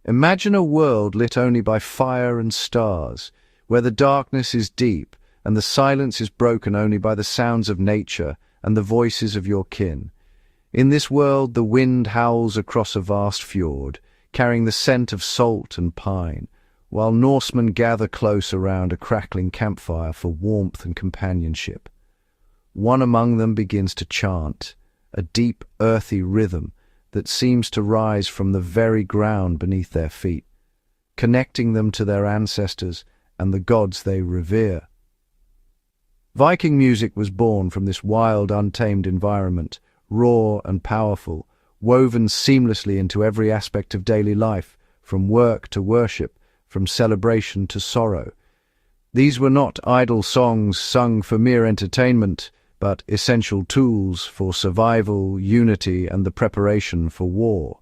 Imagine a world lit only by fire and stars, where the darkness is deep and the silence is broken only by the sounds of nature and the voices of your kin. In this world, the wind howls across a vast fjord, carrying the scent of salt and pine, while Norsemen gather close around a crackling campfire for warmth and companionship. One among them begins to chant, a deep, earthy rhythm that seems to rise from the very ground beneath their feet, connecting them to their ancestors and the gods they revere. Viking music was born from this wild, untamed environment, raw and powerful, woven seamlessly into every aspect of daily life, from work to worship, from celebration to sorrow. These were not idle songs sung for mere entertainment, but essential tools for survival, unity, and the preparation for war.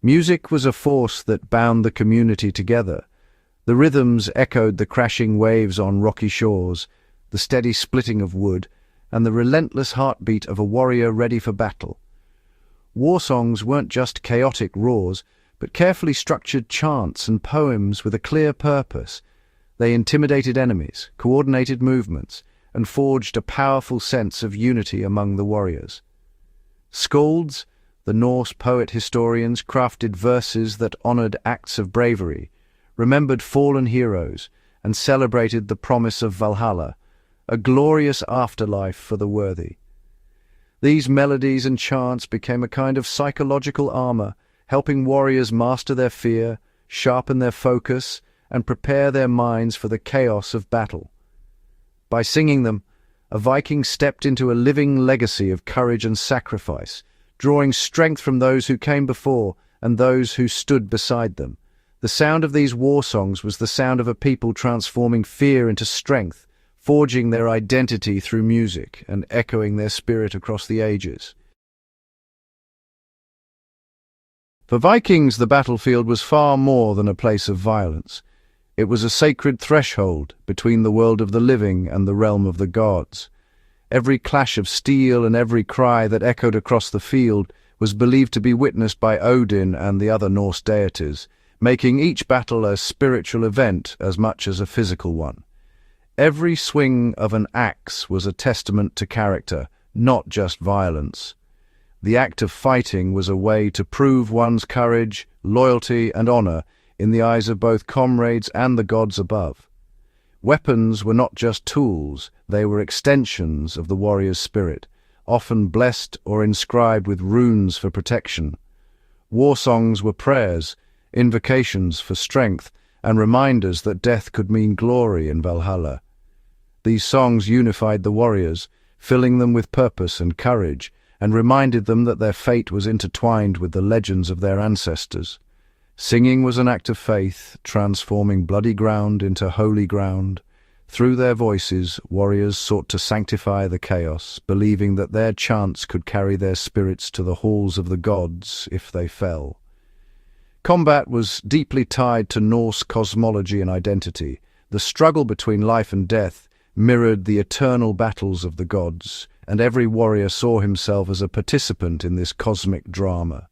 Music was a force that bound the community together. The rhythms echoed the crashing waves on rocky shores, the steady splitting of wood, and the relentless heartbeat of a warrior ready for battle. War songs weren't just chaotic roars, but carefully structured chants and poems with a clear purpose. They intimidated enemies, coordinated movements, and forged a powerful sense of unity among the warriors. Skalds, the Norse poet-historians, crafted verses that honored acts of bravery, remembered fallen heroes, and celebrated the promise of Valhalla, a glorious afterlife for the worthy. These melodies and chants became a kind of psychological armor, helping warriors master their fear, sharpen their focus, and prepare their minds for the chaos of battle. By singing them, a Viking stepped into a living legacy of courage and sacrifice, drawing strength from those who came before and those who stood beside them. The sound of these war songs was the sound of a people transforming fear into strength, forging their identity through music and echoing their spirit across the ages. For Vikings, the battlefield was far more than a place of violence. It was a sacred threshold between the world of the living and the realm of the gods. Every clash of steel and every cry that echoed across the field was believed to be witnessed by Odin and the other Norse deities, making each battle a spiritual event as much as a physical one. Every swing of an axe was a testament to character, not just violence. The act of fighting was a way to prove one's courage, loyalty, and honor in the eyes of both comrades and the gods above. Weapons were not just tools, they were extensions of the warrior's spirit, often blessed or inscribed with runes for protection. War songs were prayers, invocations for strength, and reminders that death could mean glory in Valhalla. These songs unified the warriors, filling them with purpose and courage, and reminded them that their fate was intertwined with the legends of their ancestors. Singing was an act of faith, transforming bloody ground into holy ground. Through their voices, warriors sought to sanctify the chaos, believing that their chants could carry their spirits to the halls of the gods if they fell. Combat was deeply tied to Norse cosmology and identity. The struggle between life and death mirrored the eternal battles of the gods, and every warrior saw himself as a participant in this cosmic drama.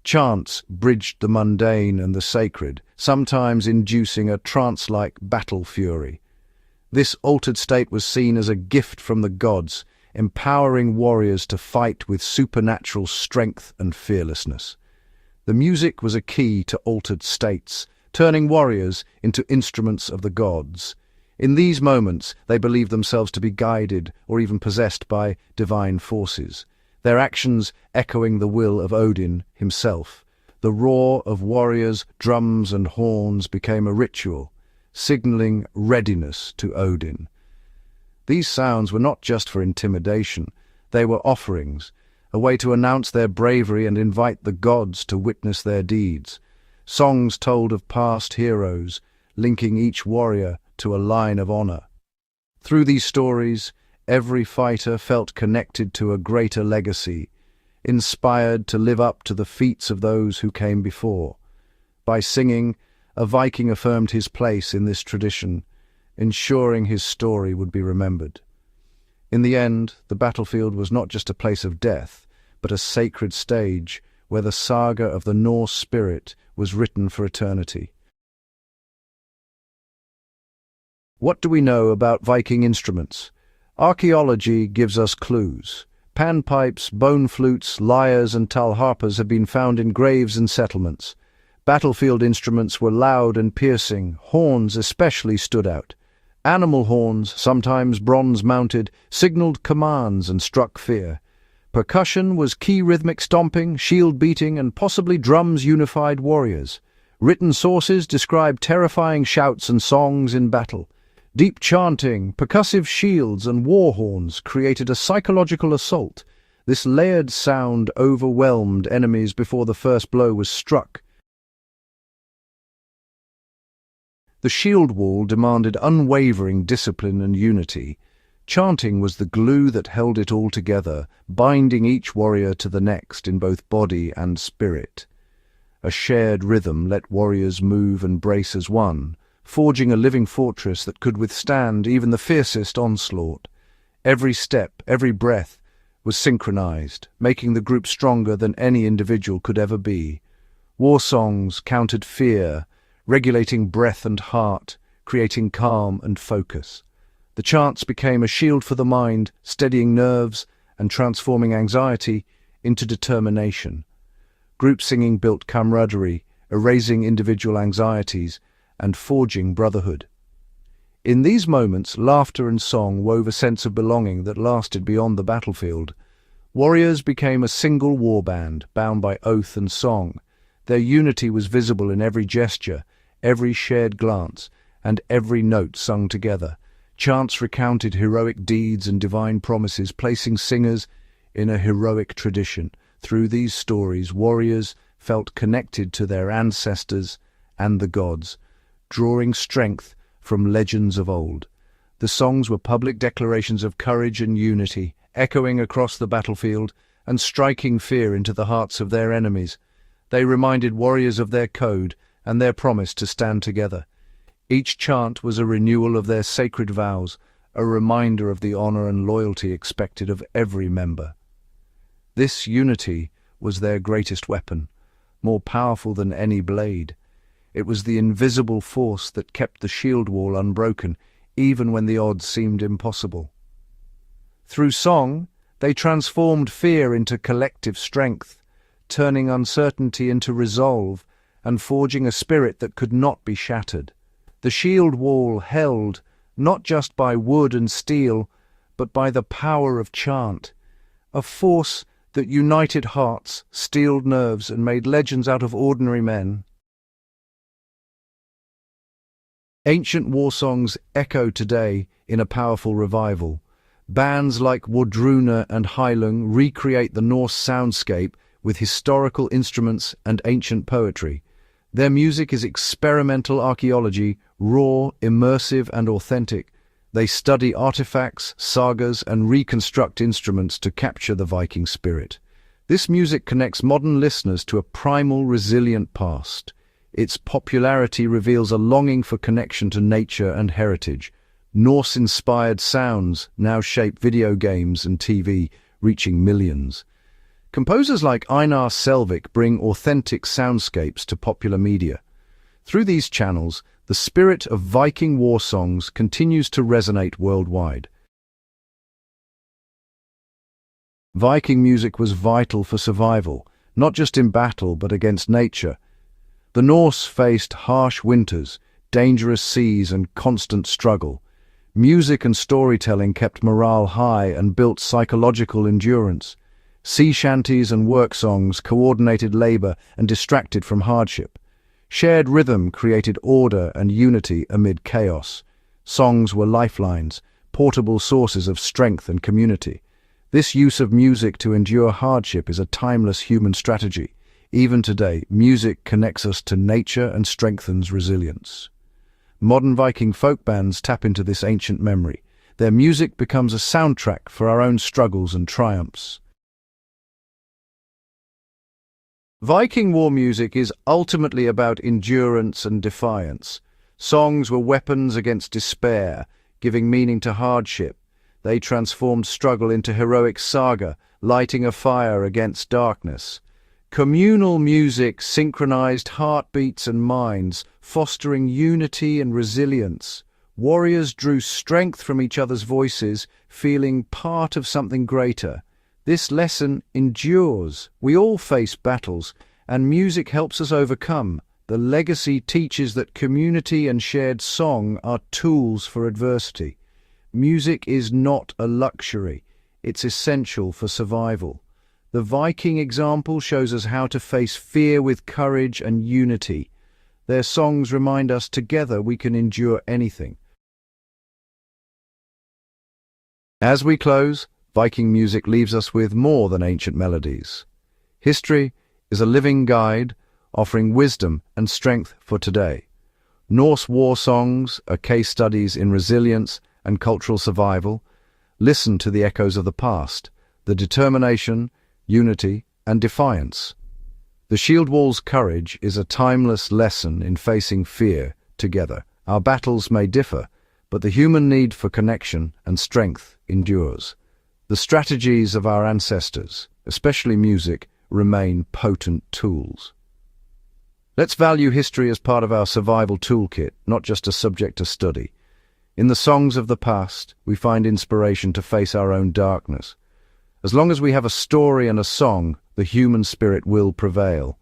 Chants bridged the mundane and the sacred, sometimes inducing a trance-like battle fury. This altered state was seen as a gift from the gods, empowering warriors to fight with supernatural strength and fearlessness. The music was a key to altered states, turning warriors into instruments of the gods. In these moments, they believed themselves to be guided or even possessed by divine forces, their actions echoing the will of Odin himself. The roar of warriors, drums and horns became a ritual, signaling readiness to Odin. These sounds were not just for intimidation, they were offerings, a way to announce their bravery and invite the gods to witness their deeds. Songs told of past heroes, linking each warrior to a line of honor. Through these stories, every fighter felt connected to a greater legacy, inspired to live up to the feats of those who came before. By singing, a Viking affirmed his place in this tradition, ensuring his story would be remembered. In the end, the battlefield was not just a place of death, but a sacred stage where the saga of the Norse spirit was written for eternity. What do we know about Viking instruments? Archaeology gives us clues. Panpipes, bone flutes, lyres and talharpas have been found in graves and settlements. Battlefield instruments were loud and piercing. Horns especially stood out. Animal horns, sometimes bronze-mounted, signaled commands and struck fear. Percussion was key rhythmic stomping, shield beating, and possibly drums unified warriors. Written sources describe terrifying shouts and songs in battle. Deep chanting, percussive shields, and war horns created a psychological assault. This layered sound overwhelmed enemies before the first blow was struck. The shield wall demanded unwavering discipline and unity. Chanting was the glue that held it all together, binding each warrior to the next in both body and spirit. A shared rhythm let warriors move and brace as one, forging a living fortress that could withstand even the fiercest onslaught. Every step, every breath, was synchronized, making the group stronger than any individual could ever be. War songs countered fear, regulating breath and heart, creating calm and focus. The chants became a shield for the mind, steadying nerves and transforming anxiety into determination. Group singing built camaraderie, erasing individual anxieties and forging brotherhood. In these moments, laughter and song wove a sense of belonging that lasted beyond the battlefield. Warriors became a single warband, bound by oath and song. Their unity was visible in every gesture, every shared glance, and every note sung together. Chants recounted heroic deeds and divine promises, placing singers in a heroic tradition. Through these stories, warriors felt connected to their ancestors and the gods, drawing strength from legends of old. The songs were public declarations of courage and unity, echoing across the battlefield and striking fear into the hearts of their enemies. They reminded warriors of their code and their promise to stand together. Each chant was a renewal of their sacred vows, a reminder of the honor and loyalty expected of every member. This unity was their greatest weapon, more powerful than any blade. It was the invisible force that kept the shield wall unbroken, even when the odds seemed impossible. Through song, they transformed fear into collective strength, turning uncertainty into resolve and forging a spirit that could not be shattered. The shield wall held, not just by wood and steel, but by the power of chant, a force that united hearts, steeled nerves, and made legends out of ordinary men. Ancient war songs echo today in a powerful revival. Bands like Wardruna and Heilung recreate the Norse soundscape with historical instruments and ancient poetry. Their music is experimental archaeology, raw, immersive, and authentic. They study artifacts, sagas, and reconstruct instruments to capture the Viking spirit. This music connects modern listeners to a primal, resilient past. Its popularity reveals a longing for connection to nature and heritage. Norse-inspired sounds now shape video games and TV, reaching millions. Composers like Einar Selvik bring authentic soundscapes to popular media. Through these channels, the spirit of Viking war songs continues to resonate worldwide. Viking music was vital for survival, not just in battle but against nature. The Norse faced harsh winters, dangerous seas, and constant struggle. Music and storytelling kept morale high and built psychological endurance. Sea shanties and work songs coordinated labor and distracted from hardship. Shared rhythm created order and unity amid chaos. Songs were lifelines, portable sources of strength and community. This use of music to endure hardship is a timeless human strategy. Even today, music connects us to nature and strengthens resilience. Modern Viking folk bands tap into this ancient memory. Their music becomes a soundtrack for our own struggles and triumphs. Viking war music is ultimately about endurance and defiance. Songs were weapons against despair, giving meaning to hardship. They transformed struggle into heroic saga, lighting a fire against darkness. Communal music synchronized heartbeats and minds, fostering unity and resilience. Warriors drew strength from each other's voices, feeling part of something greater. This lesson endures. We all face battles, and music helps us overcome. The legacy teaches that community and shared song are tools for adversity. Music is not a luxury, it's essential for survival. The Viking example shows us how to face fear with courage and unity. Their songs remind us together we can endure anything. As we close, Viking music leaves us with more than ancient melodies. History is a living guide, offering wisdom and strength for today. Norse war songs are case studies in resilience and cultural survival. Listen to the echoes of the past, the determination, unity, and defiance. The Shield Wall's courage is a timeless lesson in facing fear together. Our battles may differ, but the human need for connection and strength endures. The strategies of our ancestors, especially music, remain potent tools. Let's value history as part of our survival toolkit, not just a subject to study. In the songs of the past, we find inspiration to face our own darkness. As long as we have a story and a song, the human spirit will prevail.